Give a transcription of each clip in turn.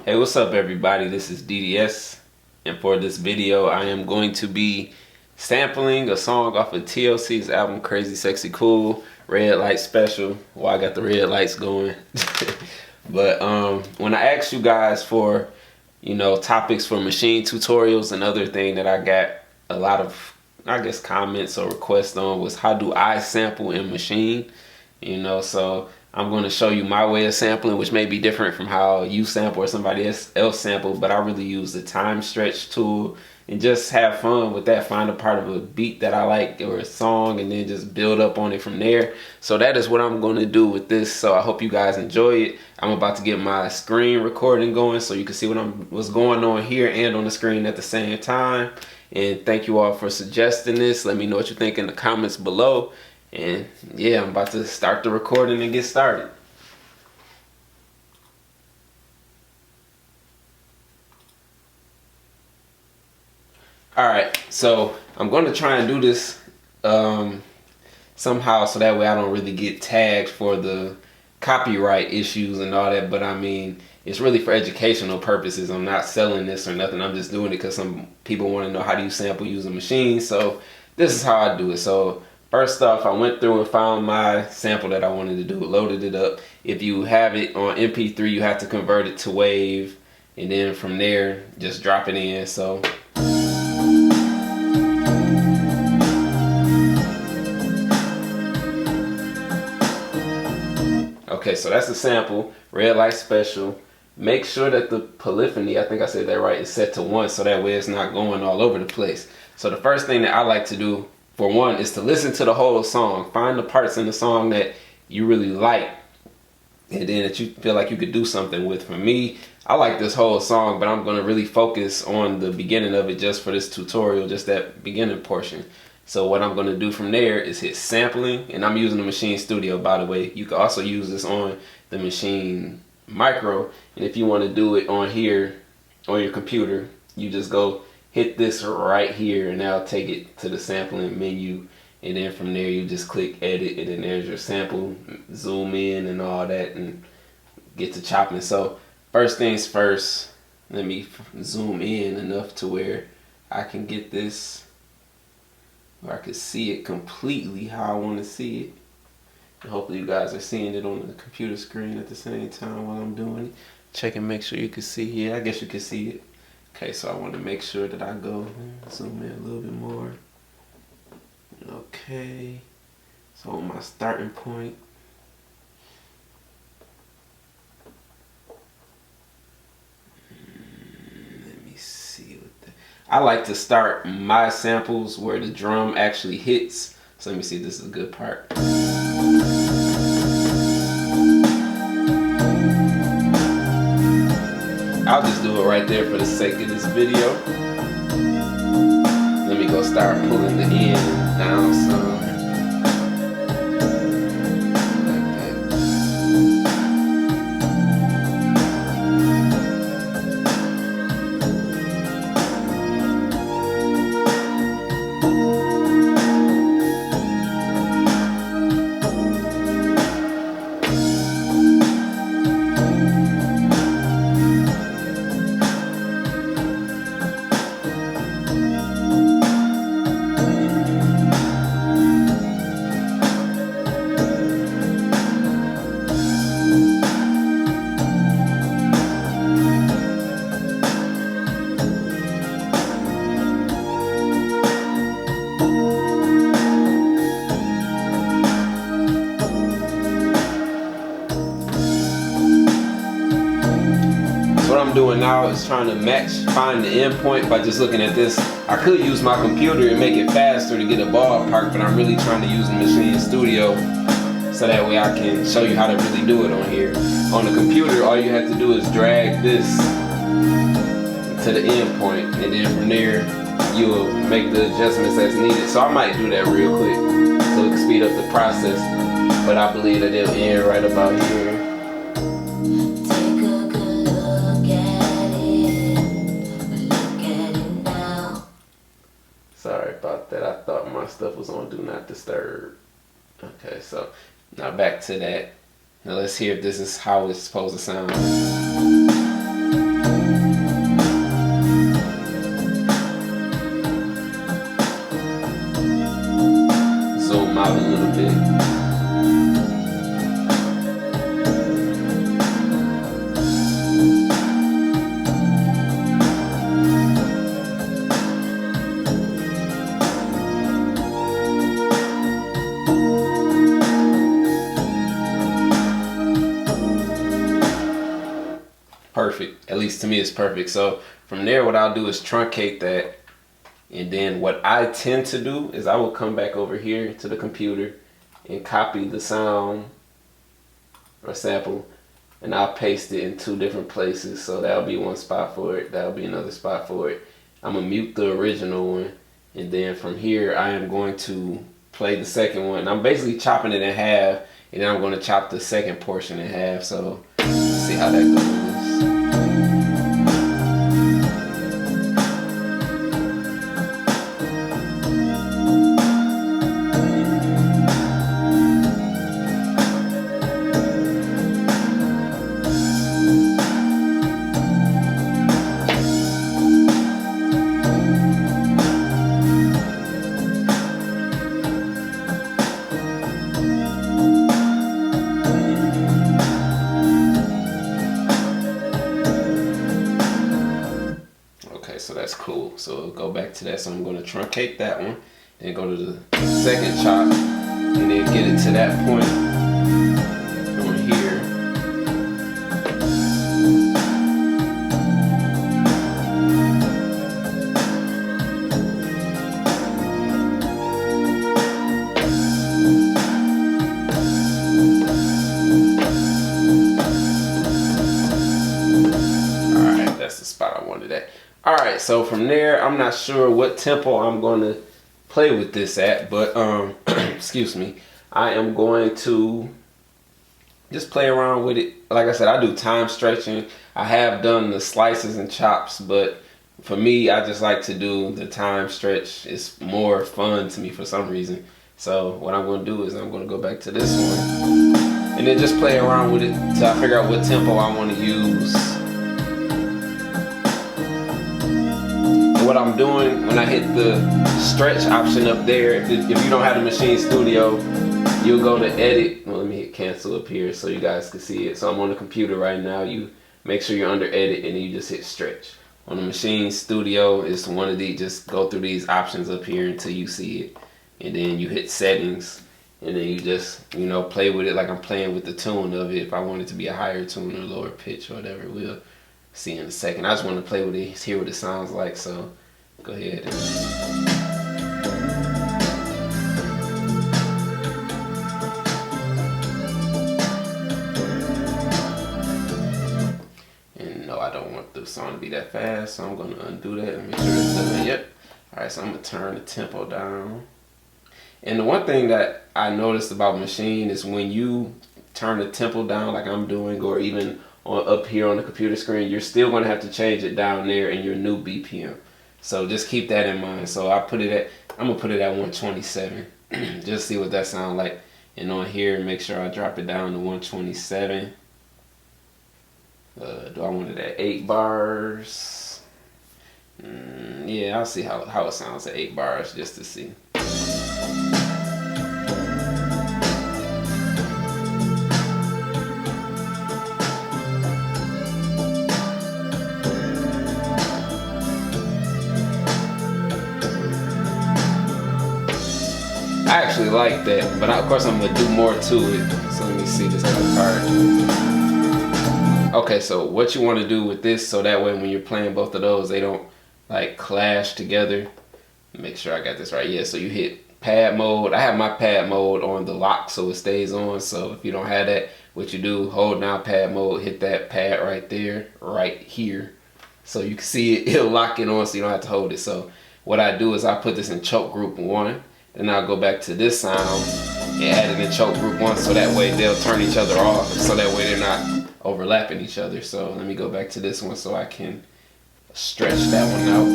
Hey, what's up everybody? This is DDS, and for this video I am going to be sampling a song off of TLC's album Crazy Sexy Cool, Red Light Special. Well, I got the red lights going. But when I asked you guys for, topics for machine tutorials, another thing that I got a lot of, comments or requests on was how do I sample in Maschine? So I'm going to show you my way of sampling, which may be different from how you sample or somebody else sample, but I really use the time stretch tool and just have fun with that. Find a part of a beat that I like or a song and then just build up on it from there. So that is what I'm going to do with this. So I hope you guys enjoy it. I'm about to get my screen recording going so you can see what's going on here and on the screen at the same time. And thank you all for suggesting this. Let me know what you think in the comments below. And yeah, I'm about to start the recording and get started. Alright, so I'm going to try and do this somehow so that way I don't really get tagged for the copyright issues and all that. But I mean, it's really for educational purposes. I'm not selling this or nothing. I'm just doing it because some people want to know how do you sample using Maschine. So this is how I do it. So first off, I went through and found my sample that I wanted to do, loaded it up. If you have it on MP3, you have to convert it to WAV, and then from there, just drop it in. So okay, so that's the sample, Red Light Special. Make sure that the polyphony, I think I said that right, is set to 1 so that way it's not going all over the place. So the first thing that I like to do, for one, is to listen to the whole song. Find the parts in the song that you really like and then that you feel like you could do something with. For me, I like this whole song, but I'm going to really focus on the beginning of it just for this tutorial, just that beginning portion. So what I'm going to do from there is hit sampling, and I'm using the Maschine Studio, by the way. You can also use this on the Maschine Micro, and if you want to do it on here on your computer, you just go hit this right here and that'll take it to the sampling menu, and then from there you just click edit and then there's your sample, zoom in and all that and get to chopping. So first things first, let me zoom in enough to where I can get this, where I can see it completely how I want to see it. And hopefully you guys are seeing it on the computer screen at the same time while I'm doing it. Check and make sure you can see. Yeah, I guess you can see it. Okay, so I want to make sure that I go zoom in a little bit more. Okay, so on my starting point, let me see what I like to start my samples where the drum actually hits. So let me see, this is a good part. I'll just do it right there for the sake of this video. Let me go start pulling the end down some. Doing now is trying to find the end point by just looking at this. I could use my computer and make it faster to get a ballpark, but I'm really trying to use the Maschine Studio so that way I can show you how to really do it on here. On the computer, all you have to do is drag this to the end point, and then from there you will make the adjustments as needed. So I might do that real quick so it can speed up the process, but I believe that it'll end right about here. Sorry about that. I thought my stuff was on Do Not Disturb. Okay, so now back to that. Now let's hear if this is how it's supposed to sound. perfect. At least to me, it's perfect. So from there, what I'll do is truncate that. And then what I tend to do is I will come back over here to the computer and copy the sound or sample, and I'll paste it in 2 different places. So that'll be one spot for it, that'll be another spot for it. I'm gonna mute the original one, and then from here I am going to play the second one. And I'm basically chopping it in half, and then I'm gonna chop the second portion in half. So see how that goes. So that's cool. So go back to that. So I'm going to truncate that one, then go to the second chop, and then get it to that point on here. All right, that's the spot I wanted at. Alright, so from there, I'm not sure what tempo I'm going to play with this at, but, excuse me, I am going to just play around with it. Like I said, I do time stretching. I have done the slices and chops, but for me, I just like to do the time stretch. It's more fun to me for some reason. So what I'm going to do is I'm going to go back to this one, and then just play around with it till I figure out what tempo I want to use. What I'm doing when I hit the stretch option up there, if you don't have the Maschine Studio, you'll go to edit. Well, let me hit cancel up here so you guys can see it. So I'm on the computer right now. You make sure you're under edit, and then you just hit stretch. On the Maschine Studio, it's one of these. Just go through these options up here until you see it, and then you hit settings, and then you just, you know, play with it like I'm playing with the tune of it. If I want it to be a higher tune or lower pitch or whatever, we'll see in a second. I just want to play with it, hear what it sounds like, so go ahead and no, I don't want the song to be that fast, so I'm going to undo that and make sure it's done. Yep. Alright, so I'm going to turn the tempo down. And the one thing that I noticed about Maschine is when you turn the tempo down like I'm doing, or even up here on the computer screen, you're still going to have to change it down there in your new BPM. So just keep that in mind. So I'm going to put it at 127. Just see what that sounds like. And on here, make sure I drop it down to 127. Do I want it at 8 bars? Yeah, I'll see how it sounds at 8 bars just to see. I actually like that, but of course I'm gonna do more to it. So let me see this other part. Okay, so what you want to do with this, so that way when you're playing both of those, they don't like clash together. Make sure I got this right. Yeah, so you hit pad mode. I have my pad mode on the lock so it stays on. So if you don't have that, what you do, hold down pad mode, hit that pad right there, right here. So you can see it, it'll lock it on so you don't have to hold it. So what I do is I put this in choke group 1. Then I'll go back to this sound and add it in choke group 1, so that way they'll turn each other off, so that way they're not overlapping each other. So let me go back to this one so I can stretch that one out.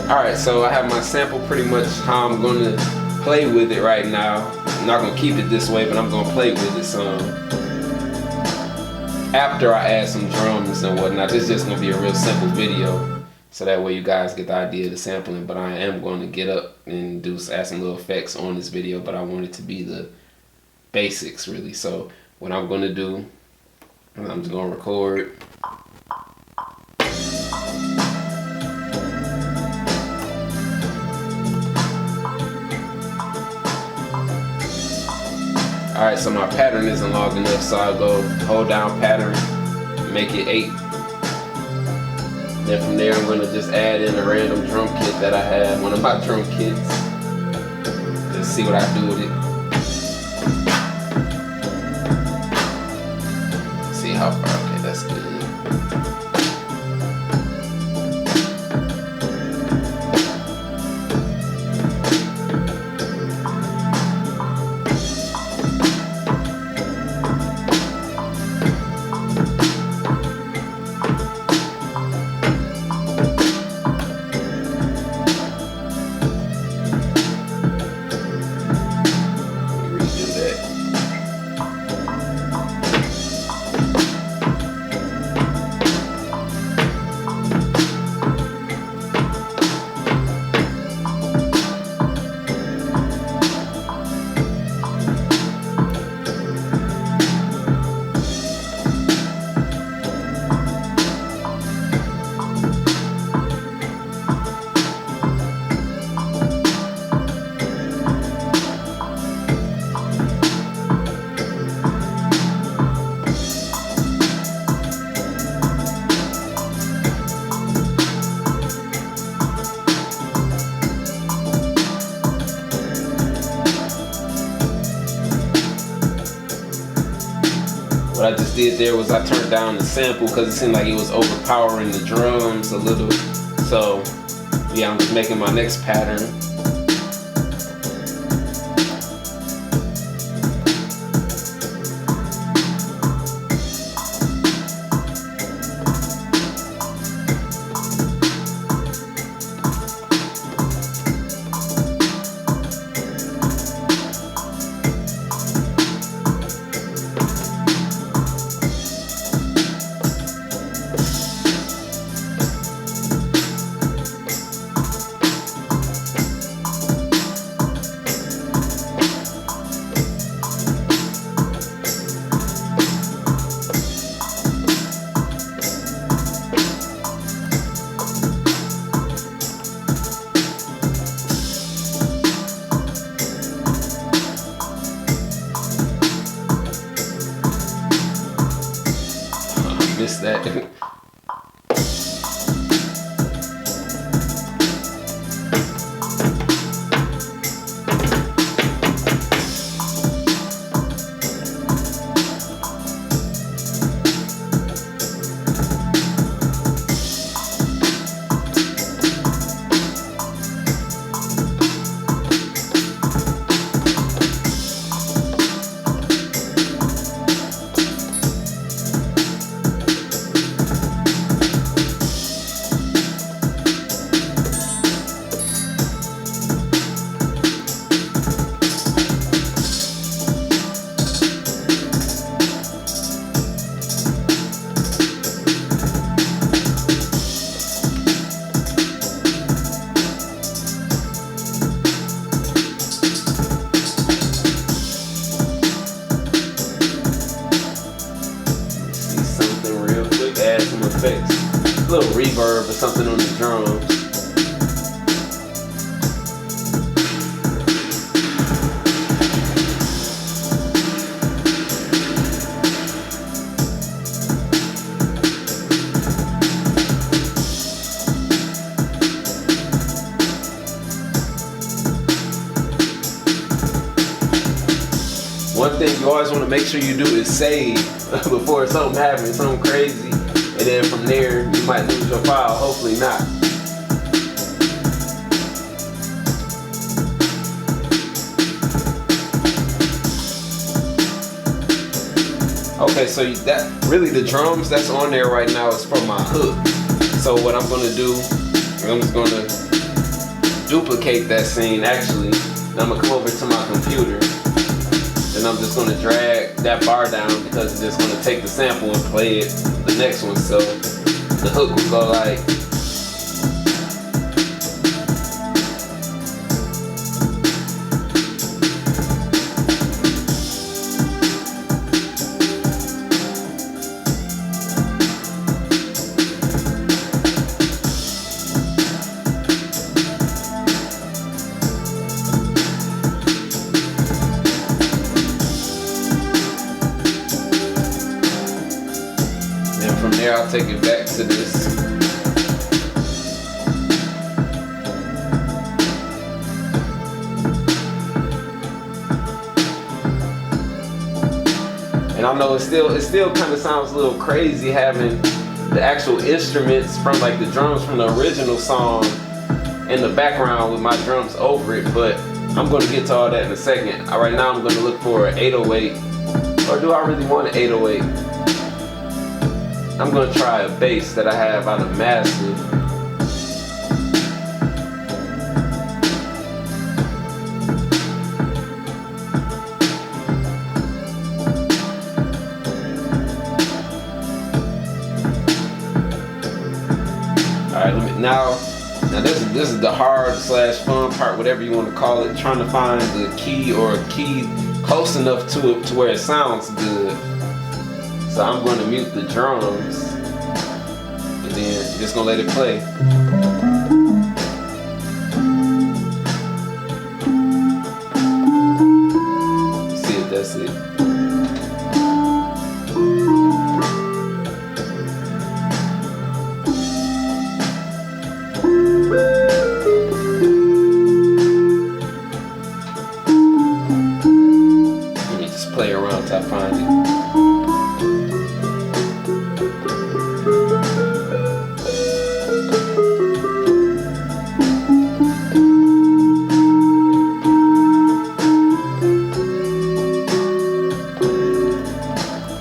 Alright, so I have my sample pretty much how I'm going to play with it right now. I'm not going to keep it this way, but I'm going to play with it some. After I add some drums and whatnot, this is just going to be a real simple video. So that way you guys get the idea of the sampling. But I am going to get up and add some little effects on this video, but I want it to be the basics really. So what I'm going to do, I'm just going to record. Alright, so my pattern isn't long enough, so I'll go hold down pattern, make it 8. Then from there I'm going to just add in a random drum kit that I have, one of my drum kits. Let's see what I do with it. See how far, okay, that's good. What I just did there was I turned down the sample because it seemed like it was overpowering the drums a little. So yeah, I'm just making my next pattern. Missed that. Effects, a little reverb or something on the drums. One thing you always want to make sure you do is save before something happens, something crazy. And then from there, you might lose your file, hopefully not. Okay, so that really the drums that's on there right now is from my hook. So what I'm gonna do, I'm just gonna duplicate that scene actually. And I'm gonna come over to my computer and I'm just gonna drag that bar down because it's just gonna take the sample and play it the next one. So the hook will go like, I'll take it back to this. And I know it still kind of sounds a little crazy having the actual instruments from like the drums from the original song in the background with my drums over it, but I'm going to get to all that in a second. Right now I'm going to look for an 808, or do I really want an 808? I'm going to try a bass that I have out of Massive. Alright, now this is the hard / fun part, whatever you want to call it, trying to find the key or a key close enough to it to where it sounds good. So I'm going to mute the drums and then just gonna let it play. See if that's it. Play around till I find it.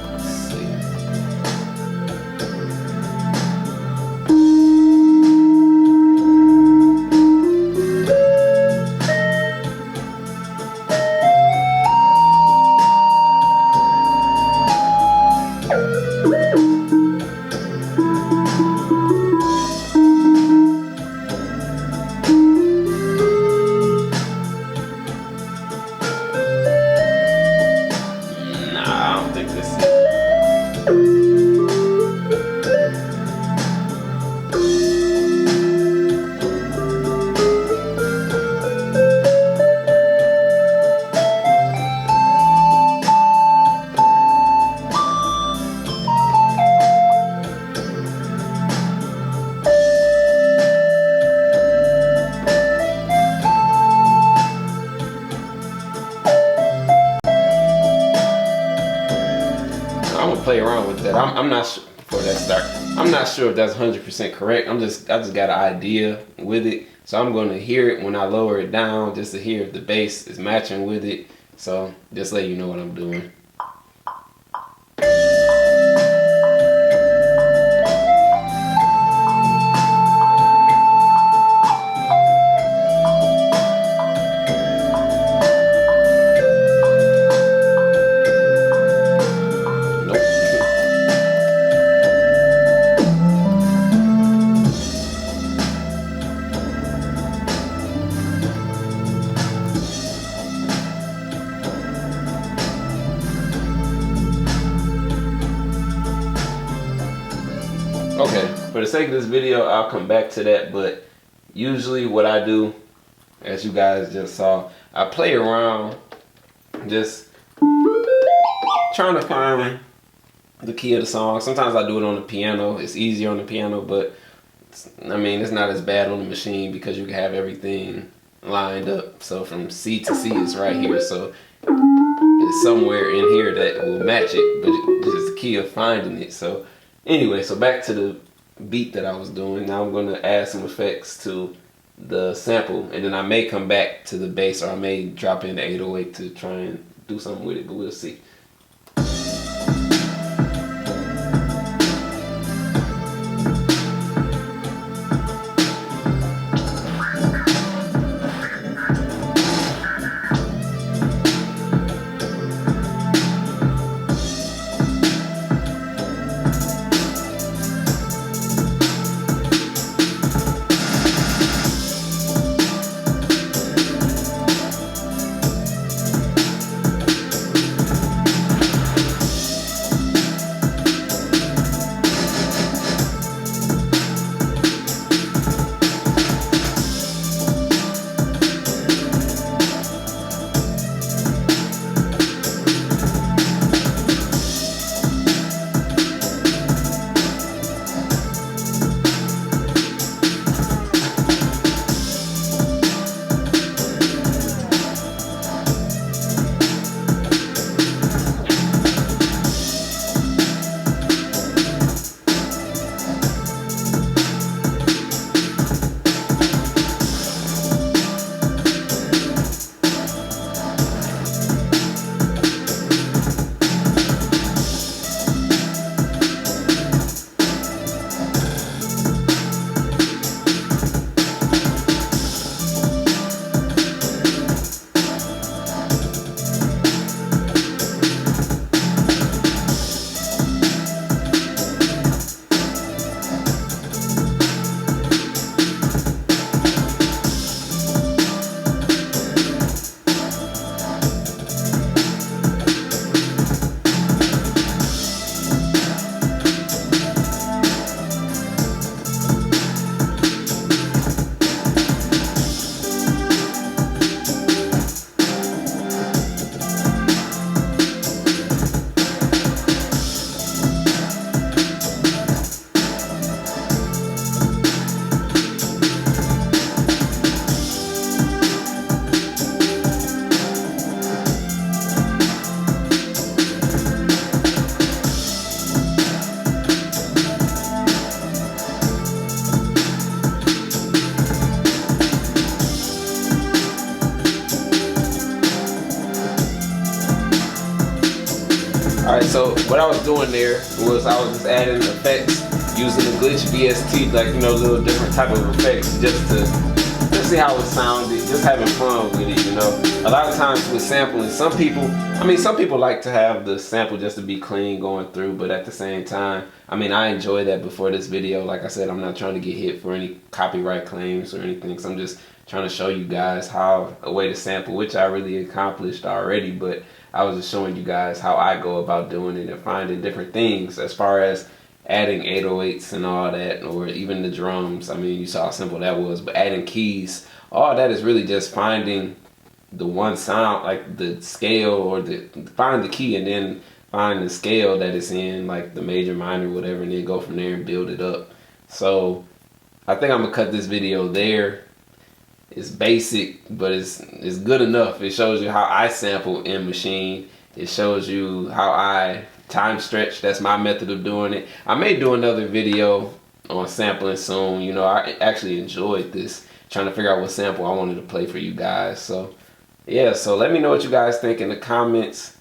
Let's see. I'm gonna play around with that. I'm not sure before that start. I'm not sure if that's 100% correct. I just got an idea with it, so I'm gonna hear it when I lower it down just to hear if the bass is matching with it. So just let you know what I'm doing. Okay, for the sake of this video, I'll come back to that, but usually what I do, as you guys just saw, I play around just trying to find the key of the song. Sometimes I do it on the piano. It's easier on the piano, but I mean, it's not as bad on the machine because you can have everything lined up. So from C to C is right here, so it's somewhere in here that will match it, but it's just the key of finding it. So anyway, so back to the beat that I was doing. Now I'm going to add some effects to the sample, and then I may come back to the bass, or I may drop in the 808 to try and do something with it, but we'll see. Alright, so what I was doing there was I was just adding effects using the glitch VST, like, you know, little different type of effects just to see how it sounded, just having fun with it, you know. A lot of times with sampling, some people like to have the sample just to be clean going through, but at the same time, I mean, I enjoy that before this video. Like I said, I'm not trying to get hit for any copyright claims or anything, so I'm just trying to show you guys how a way to sample, which I really accomplished already, but I was just showing you guys how I go about doing it and finding different things as far as adding 808s and all that, or even the drums. I mean, you saw how simple that was, but adding keys, all that is really just finding the one sound, like the scale, or find the key and then find the scale that it's in, like the major, minor, whatever, and then go from there and build it up. So I think I'm gonna cut this video there. It's basic, but it's good enough. It shows you how I sample in Maschine. It shows you how I time stretch. That's my method of doing it. I may do another video on sampling soon. You know, I actually enjoyed this, trying to figure out what sample I wanted to play for you guys. So yeah, so let me know what you guys think in the comments.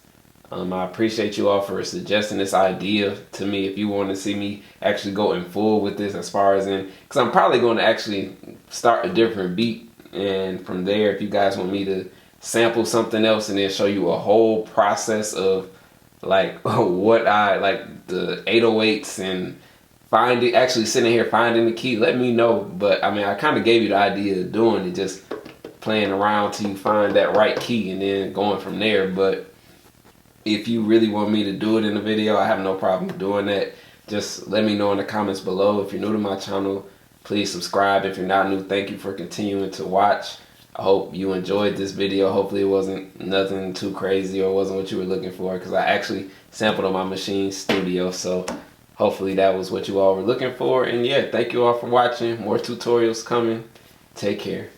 I appreciate you all for suggesting this idea to me. If you want to see me actually go in full with this, as far as in, because I'm probably going to actually start a different beat, and from there, if you guys want me to sample something else and then show you a whole process of like what I like, the 808s and actually sitting here finding the key, let me know. But I mean, I kind of gave you the idea of doing it, just playing around till you find that right key and then going from there. But if you really want me to do it in a video, I have no problem doing that. Just let me know in the comments below. If you're new to my channel, please subscribe. If you're not new, thank you for continuing to watch. I hope you enjoyed this video. Hopefully it wasn't nothing too crazy or wasn't what you were looking for, because I actually sampled on my Maschine studio. So hopefully that was what you all were looking for. And yeah, thank you all for watching. More tutorials coming. Take care.